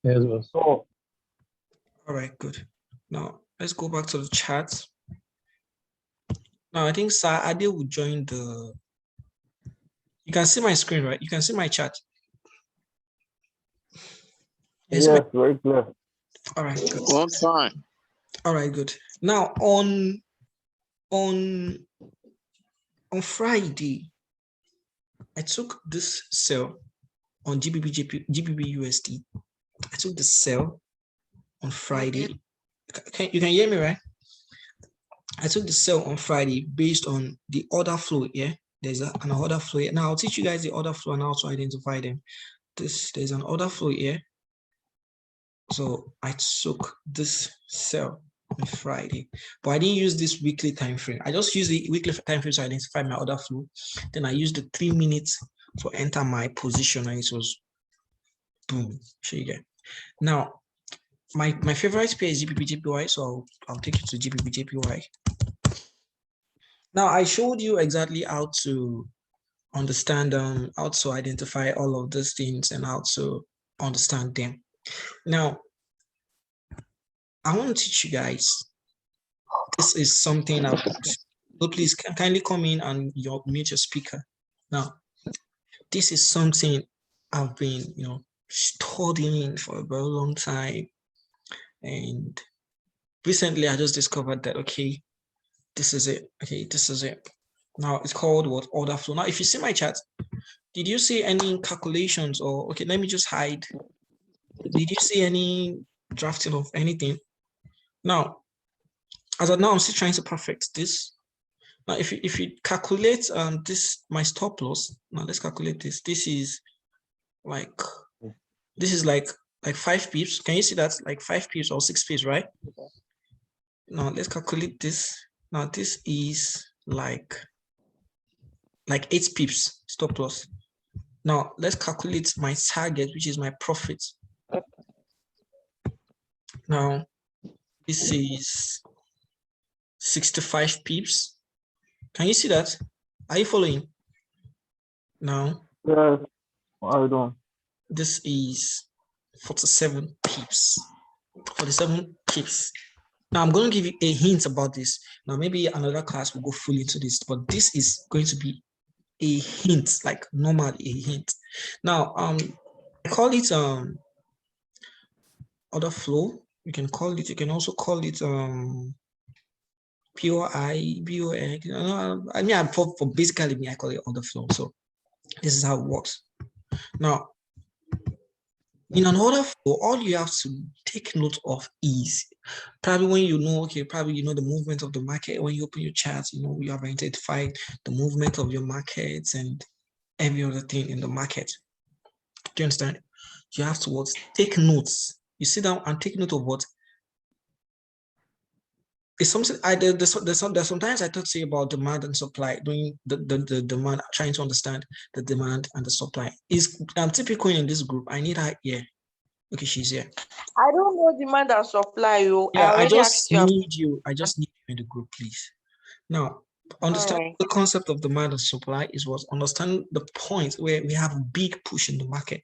Yes, boss. So, All right, good. Now let's go back to the chat. Now I think Sir Ade will join the. You can see my screen, right? You can see my chat. Yes. yes, very clear. All right, good. Well, fine. All right, good. Now on Friday, I took this sell on GBP USD. I took the sell on Friday. You can hear me, right? I took the sell on Friday based on the order flow. Yeah, there's an order flow here. Now I'll teach you guys the order flow and how to identify them. There's an order flow here. So I took this sell on Friday, but I didn't use this weekly time frame. I just used the weekly time frame to identify my order flow. Then I used the 3 minutes to enter my position, and it was boom. Sure you get. Now my favorite pair is GBP/JPY, so I'll take you to GBP/JPY. Now I showed you exactly how to understand how to identify all of these things and how to understand them. Now I want to teach you guys. This is something I so please kindly come in and mute your speaker. Now, this is something I've been, studying for a very long time, and recently I just discovered that okay, this is it. Okay, this is it. Now it's called what? Order flow. Now, if you see my chat, did you see any calculations or okay? Let me just hide. Did you see any drafting of anything? Now, as of now, I'm still trying to perfect this. Now, if you calculate this my stop loss, now let's calculate this. This is like 5 pips. Can you see that? Like 5 pips or 6 pips, right? Now let's calculate this. Now this is like 8 pips stop loss. Now let's calculate my target, which is my profit. Now this is 65 pips. Can you see that? Are you following? Now, Yes, I don't. this is 47 pips. 47 pips. Now I'm going to give you a hint about this. Now maybe another class will go fully into this, but this is going to be a hint, like normally a hint. Now I call it order flow. You can call it. You can also call it POI, BOX. I mean, for basically me, I call it order flow. So this is how it works. Now, in an order flow, all you have to take note of is probably when you know, okay, probably you know the movement of the market. When you open your charts, you know, you have identified the movement of your markets and every other thing in the market. Do you understand? You have to what? Take notes. You sit down and take note of what? It's something there's sometimes I talk to you about demand and supply, doing the demand, trying to understand the demand and the supply. Is typical in this group. I need her here. Okay, she's here. I don't know demand and supply. Yeah, I just need you. I just need you in the group, please. Now, understand the concept of demand and supply is what? Understand the point where we have a big push in the market.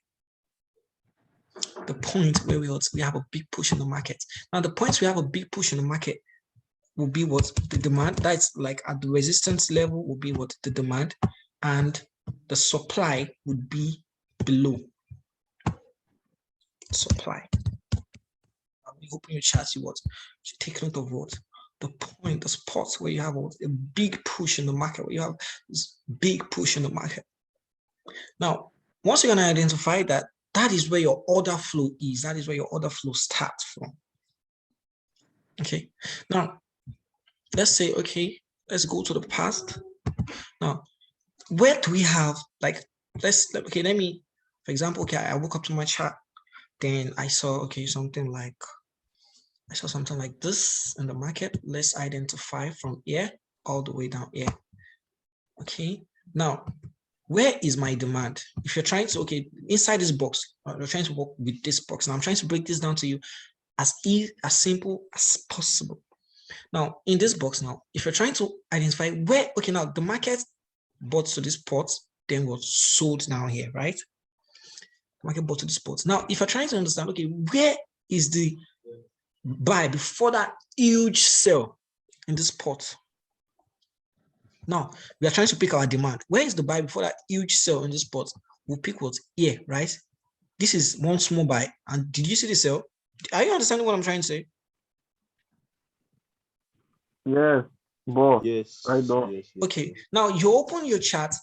The point where we have a big push in the market. Now, the points we have a big push in the market will be what? The demand. That's like at the resistance level will be what? The demand, and the supply would be below. Supply. You open your chart, you take note of what? The point, the spots where you have a big push in the market, where you have this big push in the market. Now, once you're going to identify that, that is where your order flow is. That is where your order flow starts from. Okay. Now, let's say, okay, let's go to the past. Now, where do we have, like, let me, for example, okay, I woke up to my chart, then I saw, okay, something like this in the market. Let's identify from here all the way down here. Okay. Now, where is my demand? If you're trying to, okay, inside this box, you're trying to work with this box. Now, I'm trying to break this down to you as simple as possible. Now, in this box now, if you're trying to identify where, okay, now the market bought to this port, then was sold down here, right? market bought to the spot. Now, if you're trying to understand, okay, where is the buy before that huge sell in this spot? Now, we are trying to pick our demand. Where is the buy before that huge sell in this spot? We'll pick what? Here, right? This is one small buy. And did you see the sell? Are you understanding what I'm trying to say? Yes, boss. Yes. I don't. Yes, yes, Okay, yes. now you open your chart.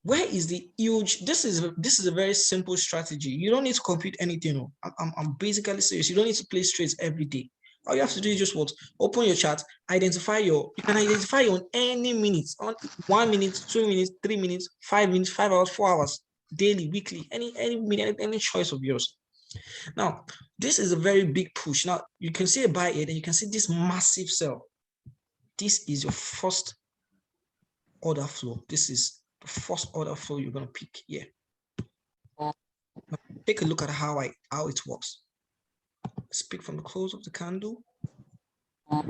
Where is the huge? This is a very simple strategy. You don't need to compute anything. I'm basically serious. You don't need to play trades every day. All you have to do is just what? Open your chart, identify you can identify on any minute, on 1 minute, 2 minutes, 3 minutes, 5 minutes, 5 hours, 4 hours, daily, weekly, any minute, any choice of yours. Now, this is a very big push. Now, you can see a buy here, then you can see this massive sell. This is your first order flow. This is the first order flow you're going to pick here. Now, take a look at how it works. Let's pick from the close of the candle. Now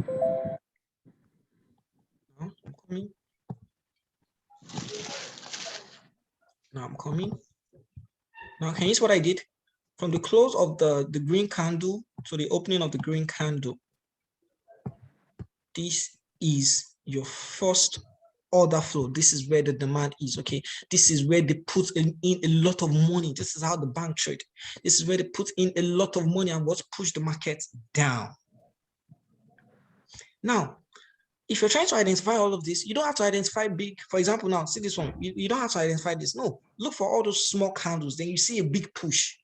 I'm coming. Now, can you see what I did? From the close of the green candle to the opening of the green candle, this is your first order flow. This is where the demand is. Okay, this is where they put in a lot of money. This is how the bank trade. This is where they put in a lot of money and what push the market down. Now, if you're trying to identify all of this, you don't have to identify big. For example, now see this one. You don't have to identify this. No, look for all those small candles. Then you see a big push.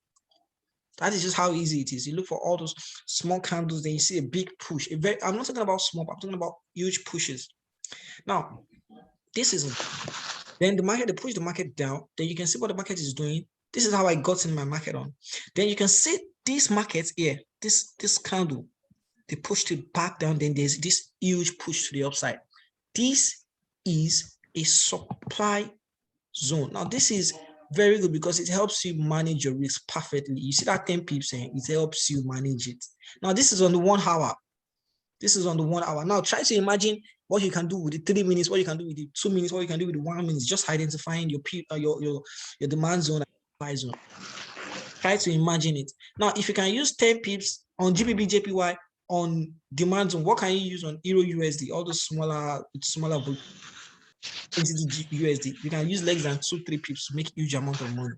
That is just how easy it is. You look for all those small candles, then you see a big push. I'm not talking about small, I'm talking about huge pushes. Now, this is then the market, they push the market down. Then you can see what the market is doing. This is how I got in my market on. Then you can see this market here, this candle, they pushed it back down. Then there's this huge push to the upside. This is a supply zone. Now, this is very good because it helps you manage your risk perfectly. You see that 10 pips, it helps you manage it. Now, this is on the 1 hour. This is on the 1 hour. Now, try to imagine what you can do with the 3 minutes, what you can do with the 2 minutes, what you can do with the 1 minute, just identifying your demand zone and supply zone. Try to imagine it. Now, if you can use 10 pips on GBP, JPY, on demand zone, what can you use on Euro USD, all those smaller USD? You can use less than 2-3 pips to make huge amount of money.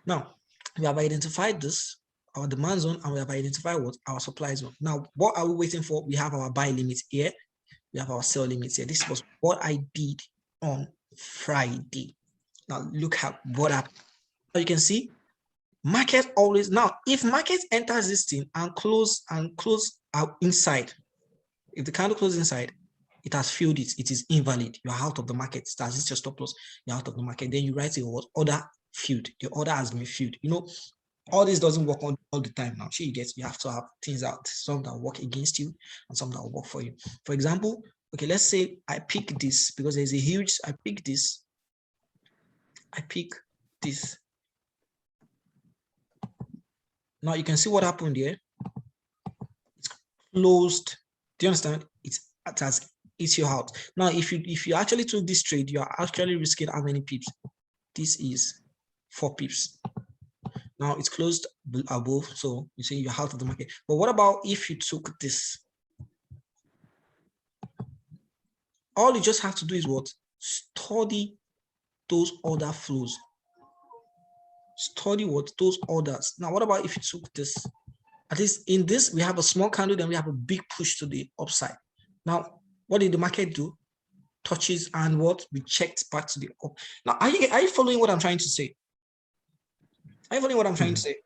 Now, we have identified this, our demand zone, and we have identified what? Our supply zone. Now, what are we waiting for? We have our buy limits here. We have our sell limits here. This was what I did on Friday. Now, look at what happened. Now, you can see market always. Now, if market enters this thing and close out inside, if the candle closes inside, it has filled it. It is invalid. You are out of the market. That's just your stop loss. You're out of the market. Then you write a what? Order filled. The order has been filled. You know, all this doesn't work all the time now. Sure, you have to have things out. Some that work against you and some that will work for you. For example, okay, let's say I pick this because there's a huge, I pick this. Now you can see what happened here. It's closed. Do you understand? It has eat you out. Now, if you actually took this trade, you are actually risking how many pips? This is 4 pips. Now it's closed above, so you say you're out of the market. But what about if you took this? All you just have to do is what? Study those order flows. Study what? Those orders. Now, what about if you took this? At least in this, we have a small candle, then we have a big push to the upside. Now, what did the market do? Touches and what? We checked back to the up. Now, are you following what I'm trying to say? Are you following what I'm trying to say?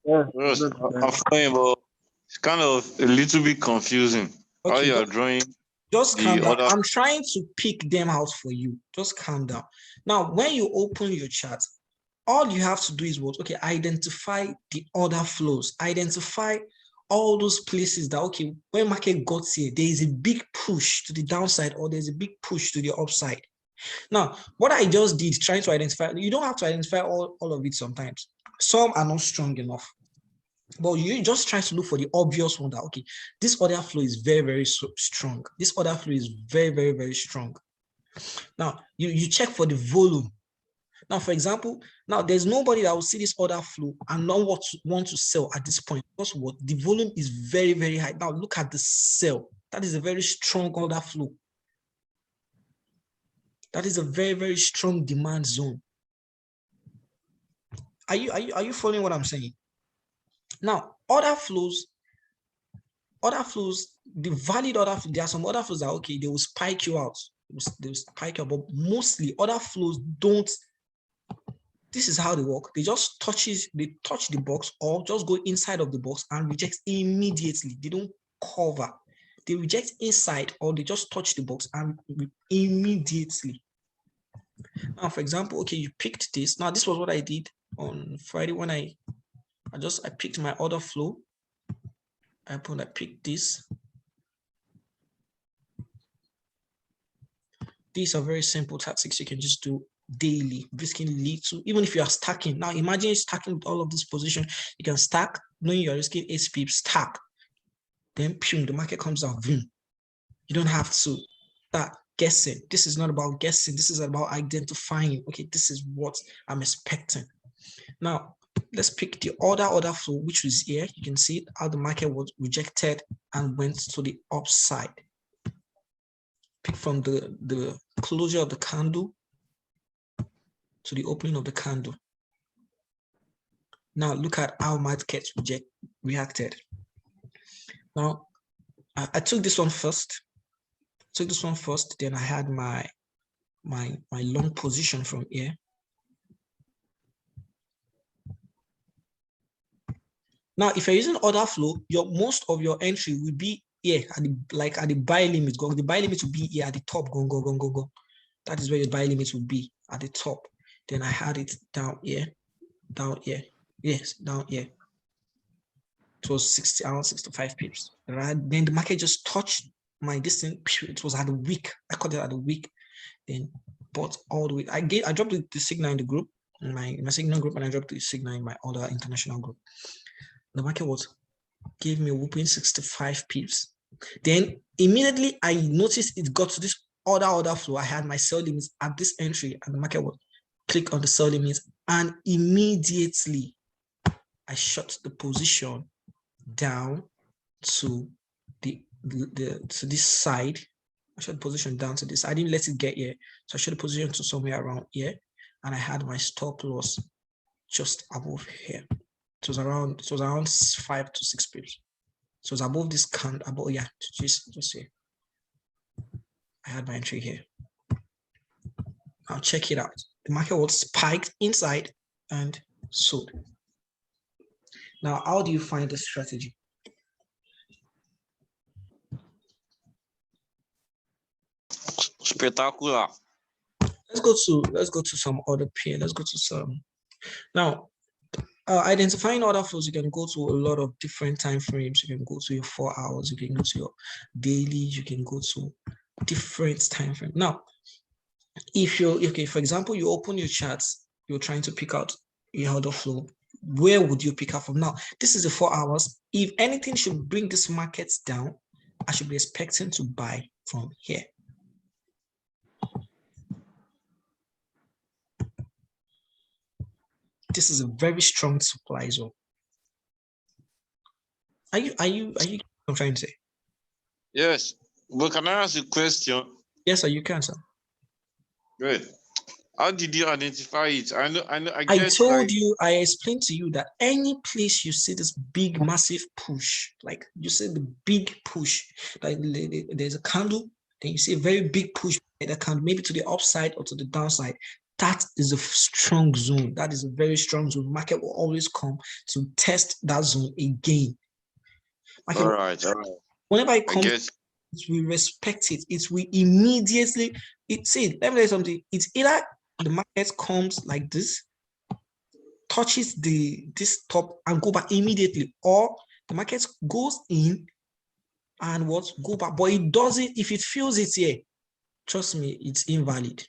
Yes, Yes, I'm following, but it's kind of a little bit confusing. How Okay, you are drawing just calm the down. other. I'm trying to pick them out for you. Just calm down. Now, when you open your chart, all you have to do is what? Okay, identify the order flows. Identify all those places that, okay, when market got here, there is a big push to the downside or there's a big push to the upside. Now, what I just did, trying to identify, you don't have to identify all of it sometimes. Some are not strong enough. But you just try to look for the obvious one that, okay, this order flow is very, very strong. This order flow is very, very, very strong. Now, you check for the volume. Now, for example, now there's nobody that will see this order flow and not want to sell at this point because what the volume is very, very high. Now look at the sell. That is a very strong order flow. That is a very, very strong demand zone. Are you following what I'm saying? Now, order flows, the valid order, there are some order flows that okay, they will spike you out. They will spike you out, but mostly order flows don't. This is how they work. They just touch the box or just go inside of the box and reject immediately. They don't cover. They reject inside or they just touch the box and immediately. Now, for example, okay, you picked this. Now, this was what I did on Friday when I picked my order flow. I picked this. These are very simple tactics you can just do daily, risking little, even if you are stacking. Now, imagine you're stacking with all of this position. You can stack, knowing you're risking 8 pips, stack. Then, the market comes out, boom. You don't have to start guessing. This is not about guessing. This is about identifying, okay, this is what I'm expecting. Now, let's pick the order flow, which is here. You can see how the market was rejected and went to the upside. Pick from the closure of the candle to the opening of the candle. Now, look at how markets reacted. Now, I took this one first. Then I had my long position from here. Now, if you're using order flow, most of your entry will be here at the buy limit. The buy limit will be here at the top. Go. That is where your buy limit will be at the top. Then I had it down here. Yes, down here. It was around 65 pips. Right? Then the market just touched my distance. It was at the week. I caught it at the week. Then bought all the way. I dropped the signal in the group, in my signal group, and I dropped the signal in my other international group. The market gave me a whooping 65 pips. Then immediately I noticed it got to this order flow. I had my sell limits at this entry, and the market would click on the sell limits, and immediately I shut the position down to to this side. I shut the position down to this. I didn't let it get here, so I shut the position to somewhere around here, and I had my stop loss just above here. It was around 5 to 6 pips. So it's above this candle. Just here. I had my entry here. Now check it out. The market was spiked inside and sold. Now, how do you find the strategy? Spectacular. Let's go to some other pair. Let's go to some. Now, identifying order flows, you can go to a lot of different time frames. You can go to your 4 hours. You can go to your daily. You can go to different time frame. Now, if you're okay, for example, you open your charts, you're trying to pick out a order flow. Where would you pick up from? Now, this is the 4 hours. If anything should bring this markets down, I should be expecting to buy from here. This is a very strong supply zone. Are you I'm trying to say? Yes. But can I ask a question? Yes, sir, you can, sir. Good. How did you identify it? I told you, I explained to you that any place you see this big, massive push, like you see the big push, like there's a candle, then you see a very big push by the candle, maybe to the upside or to the downside. That is a strong zone. That is a very strong zone. Market will always come to test that zone again. All right. Whenever it comes, we respect it. It will immediately. Let me tell you something. It's either the market comes like this, touches this top and go back immediately, or the market goes in and go back. But it doesn't. If it feels it's here, trust me, it's invalid.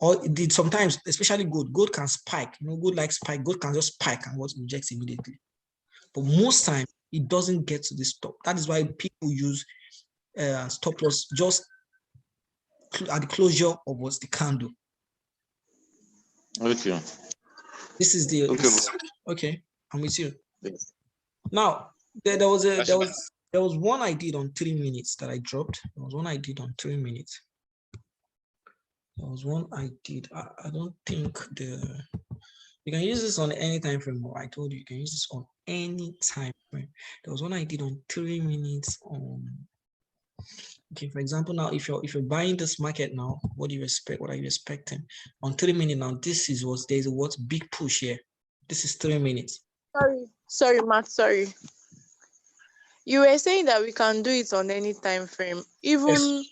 Or sometimes, especially gold can spike. Gold like spike. Gold can just spike and rejects immediately. But most times it doesn't get to this top. That is why people use stop loss just at the closure of the candle. Okay. This is the Okay, bro. okay. I'm with you. Yes. Now there was a I should- there was one I did on 3 minutes that I dropped. There was one I did on 3 minutes. There was one I did. I don't think you can use this on any time frame. I told you you can use this on any time frame. There was one I did on 3 minutes. Okay, for example, now if you're buying this market now, what do you expect? What are you expecting on 3 minutes? Now this is what there's a what big push here. This is 3 minutes. Sorry, Matt. Sorry. You were saying that we can do it on any time frame, even Yes.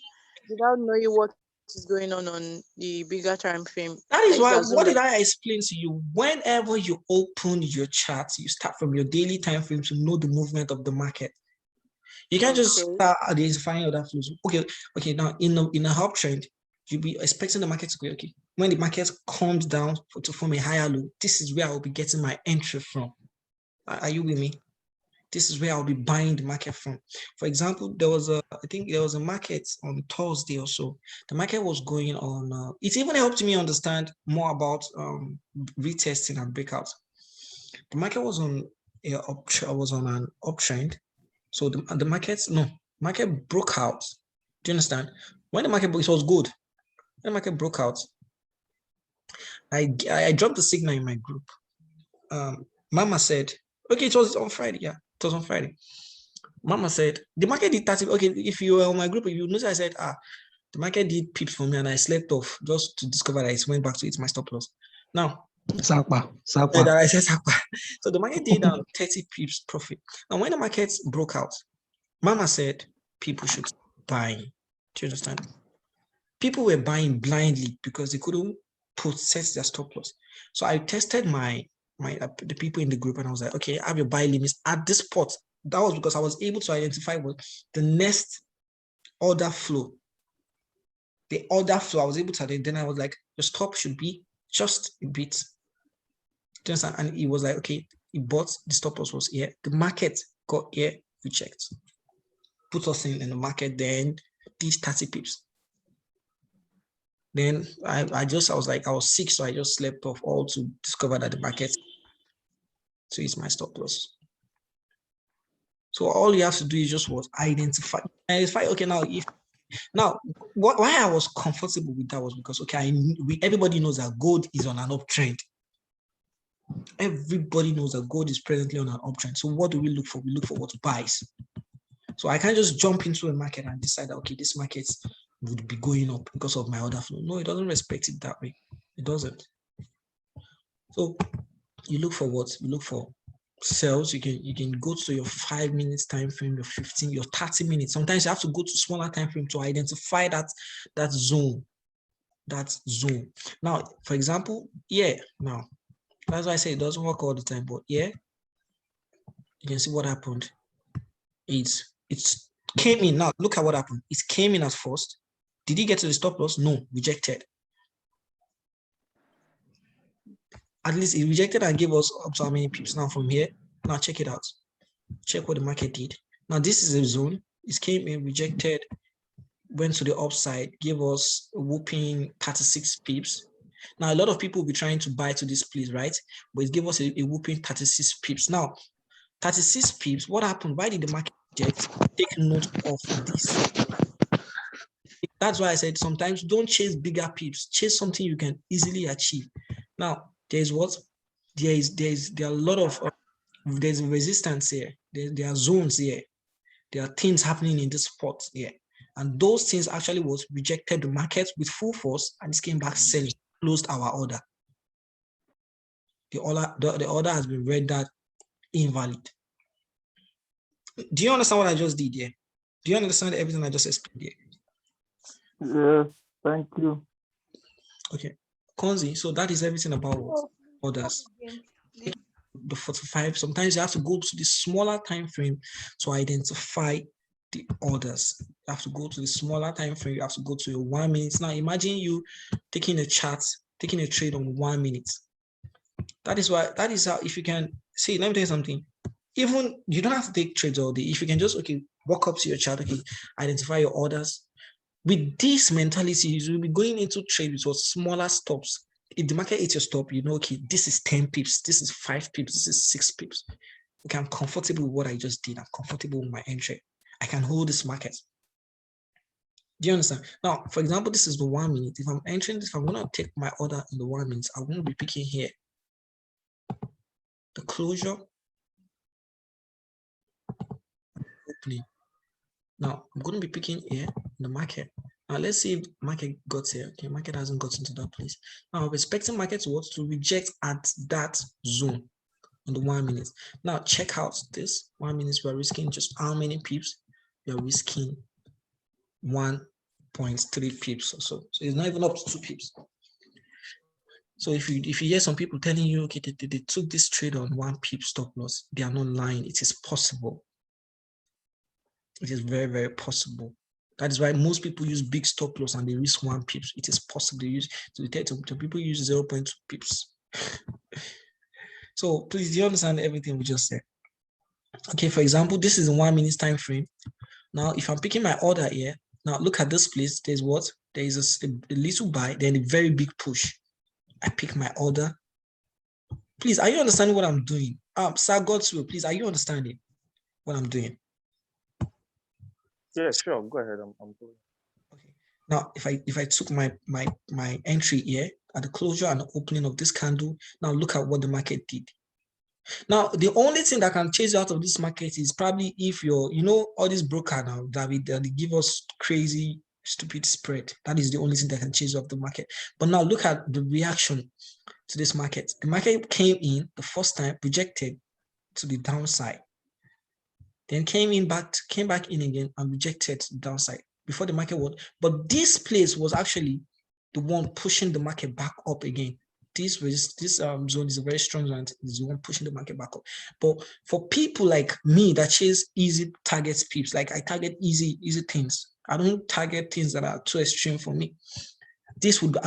without knowing what is going on the bigger time frame. That is Let's why, assume what did that. I explain to you? Whenever you open your charts, you start from your daily time frame to know the movement of the market. You can't just Okay. start identifying other flows. Okay. Now in a uptrend, you'll be expecting the market to go okay. When the market comes down to form a higher low, this is where I will be getting my entry from. Are you with me? This is where I'll be buying the market from. For example, I think there was a market on Thursday or so. The market was going on. It even helped me understand more about retesting and breakouts. The market was on an uptrend. So the market broke out. Do you understand? When the market broke, it was good. When the market broke out, I dropped the signal in my group. Mama said, okay, it was on Friday. Yeah, it was on Friday. Mama said, the market did 30. Okay, if you were on my group, you notice I said, the market did pips for me and I slept off just to discover that it went back to its my stop loss. Now, Sakpa. I said, so the market did 30 pips profit. And when the market broke out, Mama said people should buy. Do you understand? People were buying blindly because they couldn't set their stop loss. So I tested the people in the group and I was like, okay, I have your buy limits at this spot. That was because I was able to identify what the next order flow. The order flow I was able to identify. Then I was like, your stop should be just a bit. And he was like, okay, he bought the stop loss was here. The market got here, we checked. Put us in the market, then these 30 pips. Then I was sick, so I just slept off all to discover that the market. So it's my stop loss. So all you have to do is just what identify. Okay, why I was comfortable with that was because okay, everybody knows that gold is on an uptrend. Everybody knows that gold is presently on an uptrend. So what do we look for? We look for what buys. So I can't just jump into a market and decide that okay, this market would be going up because of my order flow. No, it doesn't respect it that way. It doesn't. So you look for what? You look for sales. You can go to your 5 minutes time frame, your 15, your 30 minutes. Sometimes you have to go to smaller time frame to identify that zone. Now, for example, now that's why I say it doesn't work all the time, but you can see what happened. It came in. Now look at what happened. It came in at first. Did he get to the stop loss? No, rejected. At least it rejected and gave us up to how many pips now from here. Now check it out. Check what the market did. Now this is a zone. It came in, rejected, went to the upside, gave us a whooping 36 pips. Now a lot of people will be trying to buy to this place, right? But it gave us a whooping 36 pips. Now 36 pips, what happened? Why did the market reject? Take note of this. That's why I said sometimes don't chase bigger pips. Chase something you can easily achieve. Now there's what? There are a lot of there's resistance here. There are zones here. There are things happening in this spot here. And those things actually was rejected the market with full force and it came back selling, closed our order. The order has been rendered invalid. Do you understand what I just did here? Do you understand everything I just explained here? Yes, thank you. Okay. Konzi, so that is everything about what orders. The 45, sometimes you have to go to the smaller time frame to identify the orders. You have to go to the smaller time frame. You have to go to your 1 minute. Now imagine you taking a trade on 1 minute. That is how, if you can see, let me tell you something. Even you don't have to take trades all day. If you can just walk up to your chart, identify your orders. With this mentality, you will be going into trade with smaller stops if the market hits your stop, you know, okay, this is 10 pips, this is 5 pips, this is 6 pips. Okay, I'm comfortable with what I just did. I'm comfortable with my entry. I can hold this market. Do you understand? Now, for example, this is the 1 minute. If I'm entering this, if I'm going to take my order in the 1 minute, I'm going to be picking here the closure, opening. Now, I'm going to be picking here the market. Now, let's see if market got here. Okay, market hasn't got into that place. Now, I'm expecting market to reject at that zone on the 1 minute. Now, check out this 1 minute. We're risking just how many pips? You're risking 1.3 pips or so. So it's not even up to 2 pips. So if you hear some people telling you, okay, they took this trade on 1 pip stop loss, they are not lying. It is possible. It is very, very possible. That is why most people use big stop loss and they risk 1 pips. It is possible. They use to people use 0.2 pips. So please, do you understand everything we just said? Okay, for example, this is a 1 minute time frame. Now, if I'm picking my order here, now look at this place. There's what? There is a little buy, then a very big push. I pick my order. Please, are you understanding what I'm doing? Sir God's will, please, are you understanding what I'm doing? Yeah, sure. Go ahead. I'm going. Okay. Now, if I took my entry here at the closure and the opening of this candle, now look at what the market did. Now, the only thing that can chase you out of this market is probably if you're, you know, all these broker now that they give us crazy, stupid spread. That is the only thing that can chase you off the market. But now look at the reaction to this market. The market came in the first time, rejected to the downside. Then came back in again and rejected to the downside before the market was. But this place was actually the one pushing the market back up again. This zone is a very strong zone. It's the one pushing the market back up. But for people like me that chase easy target pips, like I target easy things. I don't target things that are too extreme for me. This would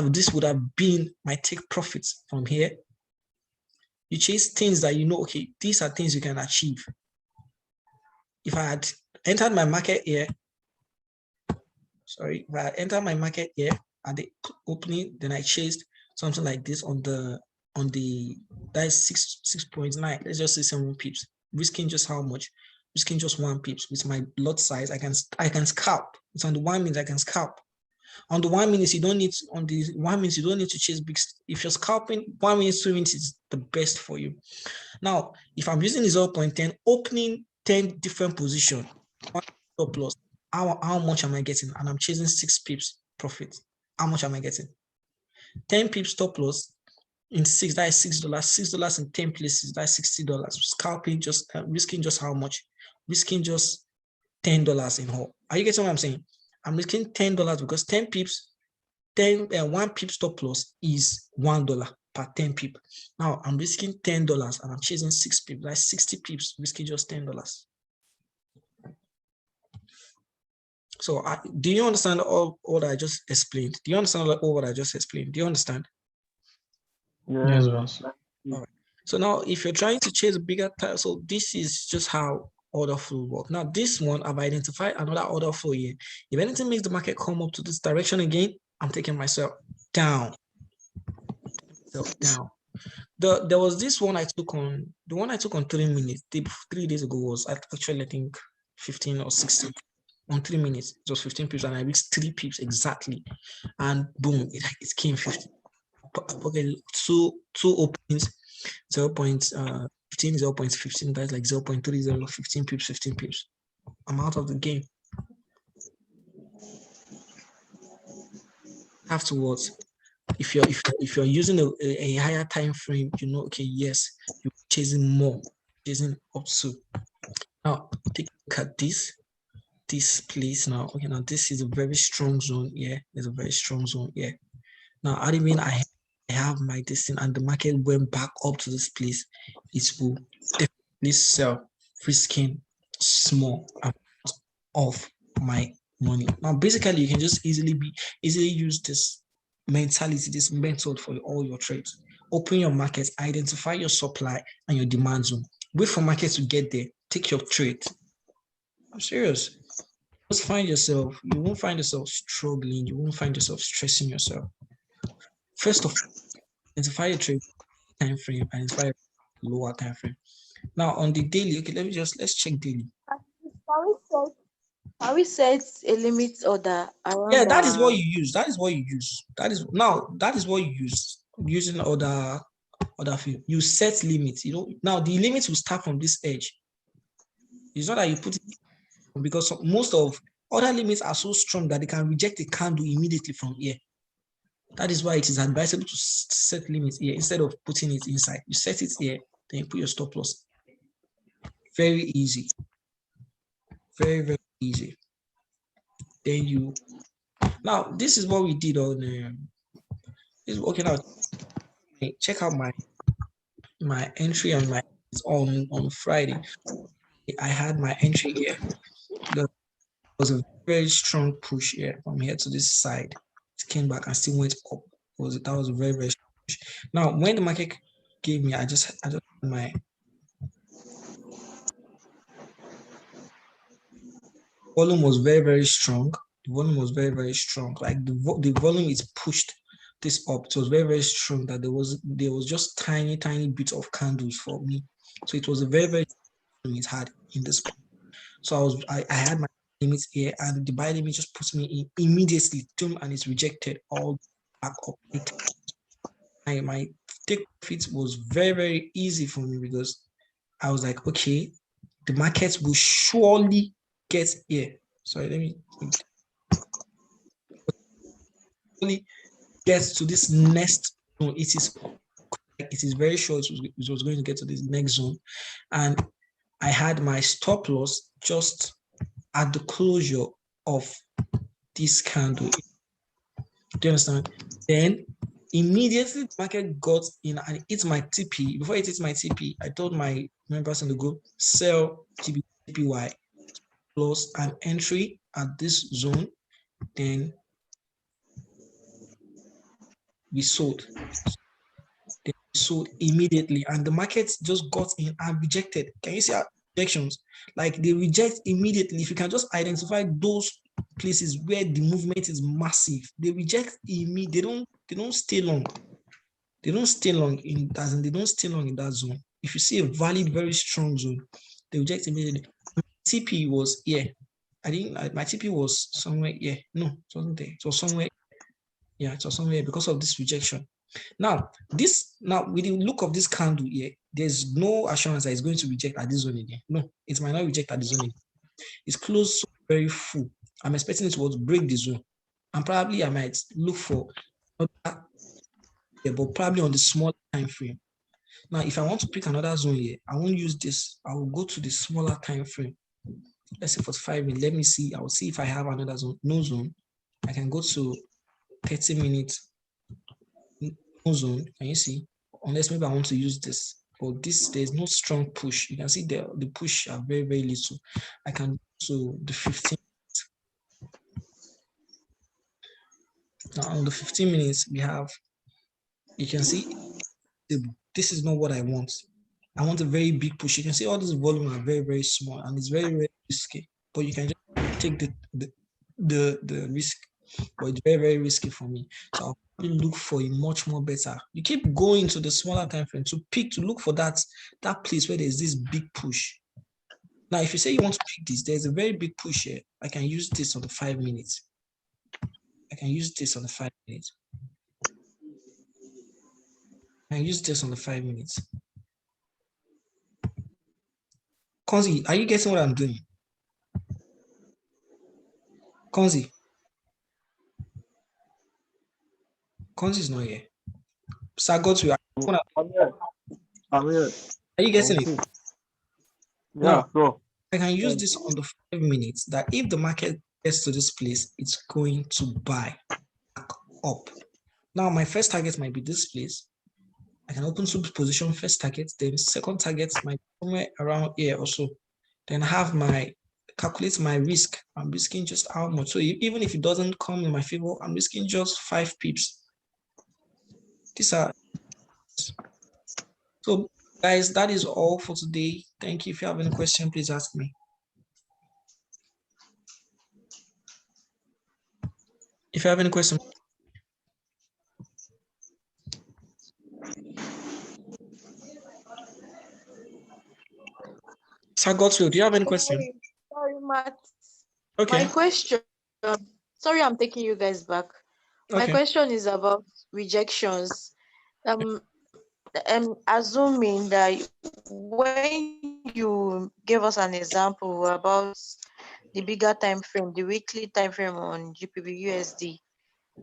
have been my take profits from here. You chase things that you know, okay, these are things you can achieve. If I had entered my market here, if I had entered my market here at the opening, then I chased something like this on the that is 6.9. Let's just say 7 pips. Risking just how much? Risking just 1 pips. With my lot size, I can scalp. It's on the 1 minute I can scalp. On the 1 minute, you don't need to chase big. If you're scalping, 1 minute, 2 minutes is the best for you. Now, if I'm using the 0.10, opening 10 different positions, stop loss, how much am I getting? And I'm chasing 6 pips profit. How much am I getting? 10 pips stop loss in 6, that is $6. $6 in 10 places, that's $60. Scalping just risking just how much? Risking just $10 in whole. Are you getting what I'm saying? I'm risking $10 because 10 pips, 1 pip stop loss is $1 per 10 pip. Now I'm risking $10 and I'm chasing 6 pips. That's 60 pips, risking just $10. So do you understand all that I just explained? Do you understand all what I just explained? Do you understand? Yes, All right. So now if you're trying to chase a bigger time, so this is just how order flow work. Now this one, I've identified another order flow here. If anything makes the market come up to this direction again, I'm taking myself down. There was this one I took on, the one I took on 3 minutes, 3 days ago was actually, I think 15 or 16 on 3 minutes. It was 15 pips and I reached 3 pips exactly. And boom, it came 50. Okay, two openings, 0.15, 0.15, that's like 0.30, 15 pips, 15 pips. I'm out of the game. Afterwards, if you're using a higher time frame, you know, okay, yes, you're chasing more, chasing up to. Now take a look at this place now. Okay, now this is a very strong zone here. There's a very strong zone here. Now, I mean, I have my distance and the market went back up to this place, it will definitely sell risking small amount of my money. Now, basically, you can just easily use this mentality, this method for all your trades. Open your markets, identify your supply and your demand zone. Wait for market to get there. Take your trade. I'm serious. Just you won't find yourself struggling. You won't find yourself stressing yourself. First of all, identify a trade time frame, identify a lower time frame. Now on the daily, okay, let's check daily. Can we set a limit order around Yeah, that is what you use. That is what you use. That is what you use using other field. You set limits. Now the limits will start from this edge. It's not that you put it because most of other limits are so strong that they can reject a candle immediately from here. That is why it is advisable to set limits here instead of putting it inside. You set it here, then you put your stop loss. Very easy. Very, very easy. Then now this is what we did on this is working out. Check out my entry on Friday. I had my entry here. There was a very strong push here from here to this side. It came back and still went up. That was a very, very strong push. Now, when the market gave me, I just had my volume was very, very strong. The volume was very, very strong. Like the volume is pushed this up. It was very, very strong that there was just tiny, tiny bits of candles for me. So it was a very, very it had in this point. So I had my limits here, and the buy limit just puts me in immediately, and it's rejected all back up. My take profit was very, very easy for me because I was like, okay, the market will surely get here. Sorry, let me get to this next zone. It is very sure it was going to get to this next zone, and I had my stop loss just at the closure of this candle. Do you understand? Then immediately the market got in and it hit my TP. Before it hit my TP, I told my members in the group, sell GBPY plus an entry at this zone. Then we sold. Then we sold immediately, and the market just got in and rejected. Can you see our rejections? Like they reject immediately. If you can just identify those places where the movement is massive, they reject immediately. They don't stay long. They don't stay long in that zone. If you see a valid, very strong zone, they reject immediately. TP was here. My TP was somewhere here. No, it wasn't there. It was somewhere. Yeah, it was somewhere because of this rejection. Now with the look of this candle here, there's no assurance that it's going to reject at this zone again. No, it might not reject at the zone again. It's closed so very full. I'm expecting it to break the zone. And probably I might look for but probably on the small time frame. Now, if I want to pick another zone here, I won't use this. I will go to the smaller time frame. Let's say 45 minutes. Let me see. I will see if I have another zone. No zone. I can go to 30 minutes. No zone. Can you see? Unless maybe I want to use this. But there's no strong push. You can see the push are very, very little. I can go to the 15. Now on the 15 minutes, you can see this is not what I want. I want a very big push. You can see all this volume are very, very small and it's very, very risky. But you can just take the risk, but it's very, very risky for me. So I'll probably look for a much more better. You keep going to the smaller time frame to look for that place where there's this big push. Now, if you say you want to pick this, there's a very big push here. I can use this on the 5 minutes. I can use this on the 5 minutes. I can use this on the 5 minutes. Konzi, are you getting what I'm doing? Konzi. Konzi is not here. Sagot, I'm here. Are you getting it? Yeah, bro. I can use this on the 5 minutes that if the market gets to this place, it's going to buy back up. Now, my first target might be this place. I can open to position first target, then second target might be somewhere around here also. Then calculate my risk. I'm risking just how much. So even if it doesn't come in my favor, I'm risking just 5 pips. So guys, that is all for today. Thank you. If you have any question, please ask me. If you have any question. Sir Godswill, do you have any question? Sorry, Matt. Okay. My question. Sorry, I'm taking you guys back. My Okay. question is about rejections. Assuming that when you gave us an example about the bigger time frame, the weekly time frame on GBP USD,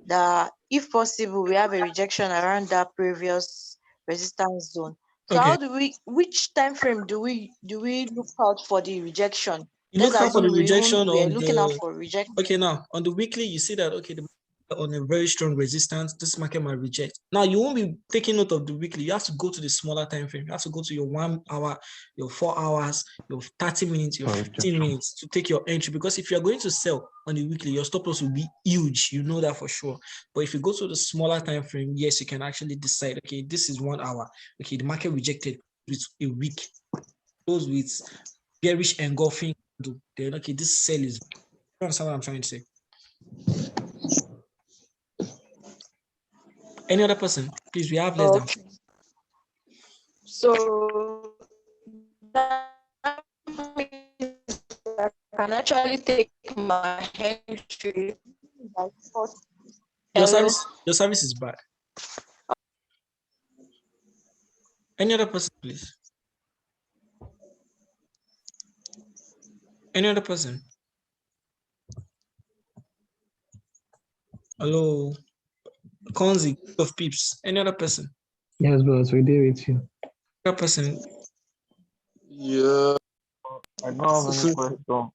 that if possible we have a rejection around that previous resistance zone. So Okay. which time frame do we look out for the rejection? You Let's look out for the assume rejection we're on looking out the for rejection. okay. Now on the weekly, you see that okay, on a very strong resistance, this market might reject. Now you won't be taking note of the weekly. You have to go to the smaller time frame. You have to go to your 1 hour, your 4 hours, your 30 minutes, your 15 minutes to take your entry. Because if you're going to sell on the weekly, your stop loss will be huge. You know that for sure. But if you go to the smaller time frame, yes, you can actually decide. Okay, this is 1 hour. Okay, the market rejected with a week. Those with bearish engulfing. Then okay, this sell is. You understand what I'm trying to say? Any other person? Please, we have less than. So that means I can actually take my entry. Your Hello? service is bad. Any other person, please? Any other person? Hello, Konzi of Peeps. Any other person? Yes, boss, we deal with you. Other person? Yeah. I don't have any question.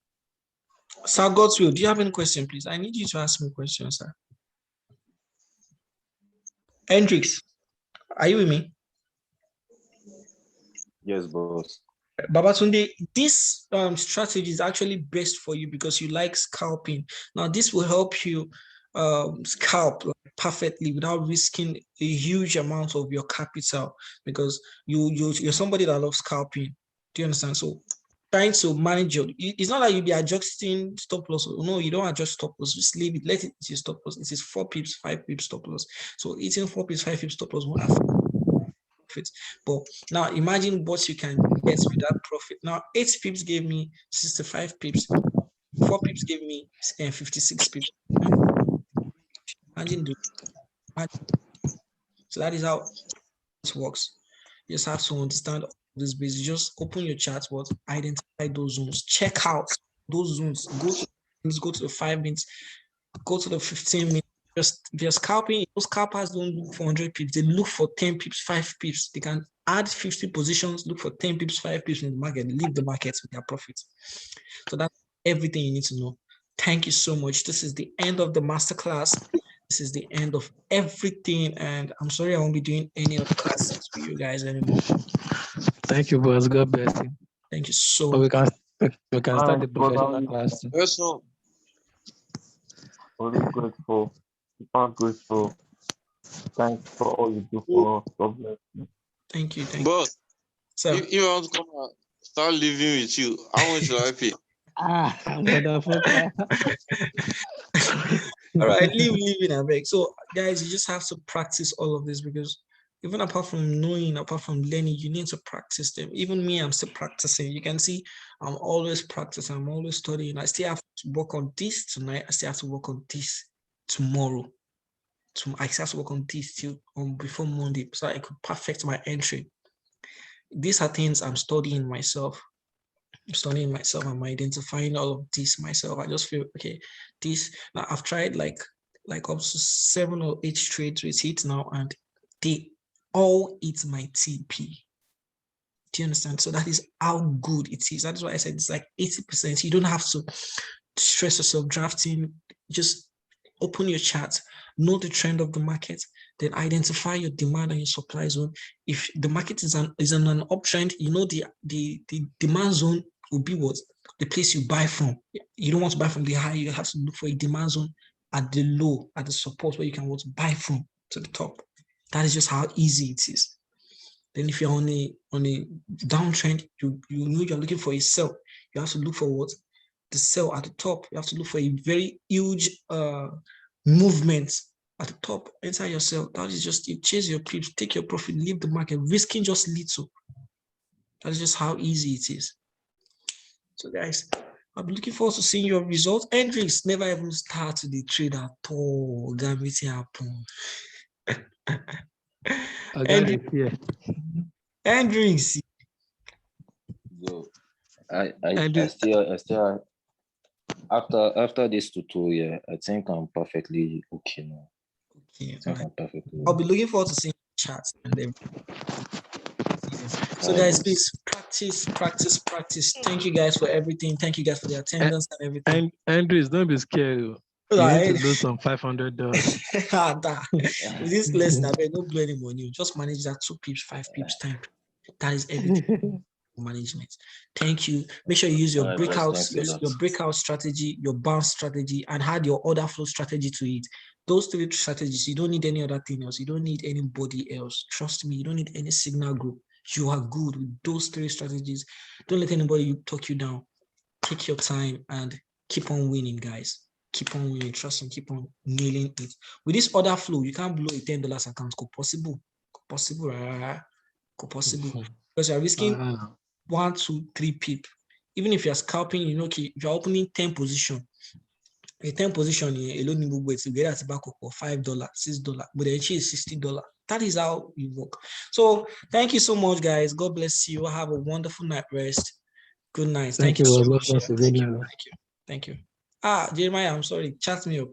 Sir Godswill, do you have any question, please? I need you to ask me questions, sir. Hendrix, are you with me? Yes, boss. Babatunde, this strategy is actually best for you because you like scalping. Now, this will help you scalp perfectly without risking a huge amount of your capital because you're somebody that loves scalping. Do you understand? So trying to manage your, it's not like you'll be adjusting stop loss. No, you don't adjust stop loss. Just leave it. Let it your stop loss. It is 4 pips, 5 pips stop loss. So eating 4 pips, 5 pips stop loss won't affect profit. But now imagine what you can get with that profit. Now 8 pips gave me 65 pips. 4 pips gave me 56 pips. Imagine so that is how it works. You just have to understand this basic. Just open your chart, identify those zones, check out those zones, go to the 5 minutes, go to the 15 minutes. Just if you're scalping, those scalpers don't look for 100 pips, they look for 10 pips, 5 pips. They can add 50 positions, look for 10 pips, 5 pips in the market, leave the markets with their profits. So that's everything you need to know. Thank you so much. This is the end of the masterclass. This is the end of everything. And I'm sorry I won't be doing any other classes for you guys anymore. Thank you, boss. God bless you. Thank you so But much. we can start the professional class too. Yes, sir. Only grateful. Super grateful. Thanks for all you do for us. God bless you. Thank you. Boss, So if I want to come and start living with you, how much should I pay? Motherfucker. all right, leave it, I beg. So guys, you just have to practice all of this because even apart from knowing, apart from learning, you need to practice them. Even me, I'm still practicing. You can see I'm always practicing, I'm always studying. I still have to work on this tonight. I still have to work on this tomorrow. I still have to work on this till before Monday so I could perfect my entry. These are things I'm studying myself. I'm identifying all of this myself. I just feel okay. This now I've tried like up to 7 or 8 trades with it now, and they all eat my TP. Do you understand? So that is how good it is. That is why I said it's like 80%. You don't have to stress yourself drafting. Just open your chart, know the trend of the market, then identify your demand and your supply zone. If the market is on an uptrend, you know the demand zone will be what? The place you buy from. You don't want to buy from the high, you have to look for a demand zone at the low, at the support where you can want to buy from to the top. That is just how easy it is. Then if you're on a downtrend, you know you're looking for a sell. You have to look for what? The sell at the top. You have to look for a very huge movement at the top. Enter your sell. That is just you chase your pips, take your profit, leave the market, risking just little. That is just how easy it is. So guys, I'm looking forward to seeing your results. Hendrix never even started the trade at all. Gambit happen. Hendrix, yeah. Hendrix. So I Hendrix, still after this tutorial, I think I'm perfectly okay now. Okay, I think I'm perfectly I'll be looking forward to seeing chats and everything. So Alright, guys, boss. please practice. Thank you guys for everything. Thank you guys for the attendance and everything. Hendrix, don't be scared. You need to lose some $500. With this lesson, I bet don't blow any money. Just manage that 2 pips, 5 pips time. That is everything. Management. Thank you. Make sure you use your Alright, boss, breakouts, thanks a lot. your breakout strategy, your bounce strategy, and add your order flow strategy to it. Those 3 strategies, you don't need any other thing else. You don't need anybody else. Trust me, you don't need any signal group. You are good with those 3 strategies. Don't let anybody talk you down. Take your time and keep on winning, guys. Keep on winning. Trust me, keep on nailing it. With this order flow, you can't blow a $10 account. Could possible. Because you're risking 1, 2, 3 pip. Even if you're scalping, you know, okay, if you're opening 10 position, a 10 position alone in Google to get at back for $5, $6, but then she is $60. That is how you work. So thank you so much, guys. God bless you. Have a wonderful night rest. Good night. Thank you so much. Thank you. Thank you. Jeremiah, I'm sorry. Chat me up.